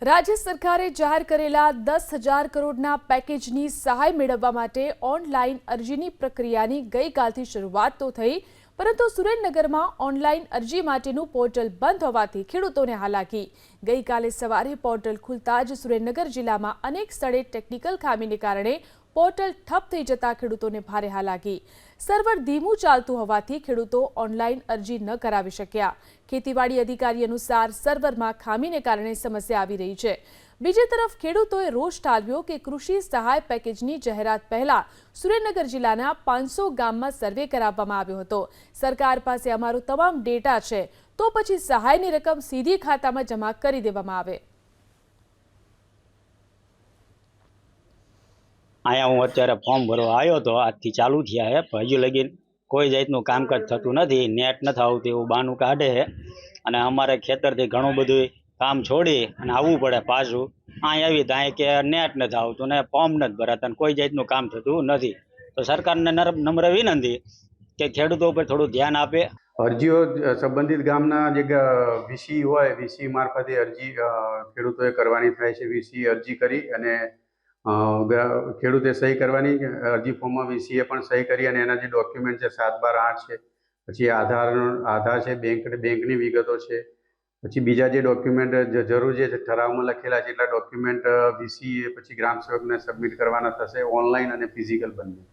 રાજ્ય સરકારે જાહેર કરેલા 10,000 કરોડના પેકેજની સહાય મેળવવા માટે ઓનલાઈન અરજીની પ્રક્રિયાની ગઈકાલથી શરૂઆત તો થઈ, પરંતુ સુરેન્દ્રનગરમાં ઓનલાઈન અરજી માટેનું પોર્ટલ બંધ હોવાથી ખેડૂતોને હાલાકી। ગઈકાલે સવારે પોર્ટલ ખુલતા જ સુરેન્દ્રનગર જિલ્લામાં અનેક સ્થળે ટેકનિકલ ખામીને કારણે પોર્ટલ ઠપ થઈ જતા ખેડૂતોને ભારે હાલાકી। સર્વર ધીમું ચાલતું હોવાથી ખેડૂતો ઓનલાઈન અરજી ન કરાવી શક્યા। ખેતીવાડી અધિકારી અનુસાર સર્વરમાં ખામીને કારણે સમસ્યા આવી રહી છે। બીજી તરફ ખેડૂતોએ રોષ ઠાલવ્યો કે કૃષિ સહાય પેકેજની જાહેરાત પહેલા સુરેન્દ્રનગર જિલ્લાના 500 ગામમાં સર્વે કરાવવામાં આવ્યો હતો। સરકાર પાસે અમારો તમામ ડેટા છે, તો પછી સહાયની રકમ સીધી ખાતામાં જમા કરી દેવામાં આવે। અહીંયા હું અત્યારે ફોર્મ ભરવા આવ્યો હતો, આજથી ચાલુ થયા છે, પણ હજુ લગી કોઈ જાતનું કામકાજ થતું નથી। નેટ નથી આવતું એવું બહાનું કાઢે છે અને અમારે ખેતરથી ઘણું બધું કામ છોડી અને આવવું પડે પાછું। અહીં આવી તો અહીં કે નેટ નથી આવતું ને ફોર્મ નથી ભરાતા ને કોઈ જાતનું કામ થતું નથી। તો સરકારને નમ્ર વિનંતી કે ખેડૂતો ઉપર થોડું ધ્યાન આપે। અરજીઓ સંબંધિત ગામના જે વીસી હોય, વીસી મારફતે અરજી ખેડૂતોએ કરવાની થાય છે। વીસી અરજી કરી અને ખેડૂતે સહી કરવાની, અરજી ફોર્મમાં વીસીએ પણ સહી કરી અને એના જે ડોક્યુમેન્ટ છે 7, 12, 8 છે, પછી આધાર છે, બેંકની વિગતો છે, પછી બીજા જે ડોક્યુમેન્ટ જરૂર છે ઠરાવમાં લખેલા છે એટલા ડોક્યુમેન્ટ વીસીએ પછી ગ્રામ સેવકને સબમિટ કરવાના થશે, ઓનલાઈન અને ફિઝિકલ બંને।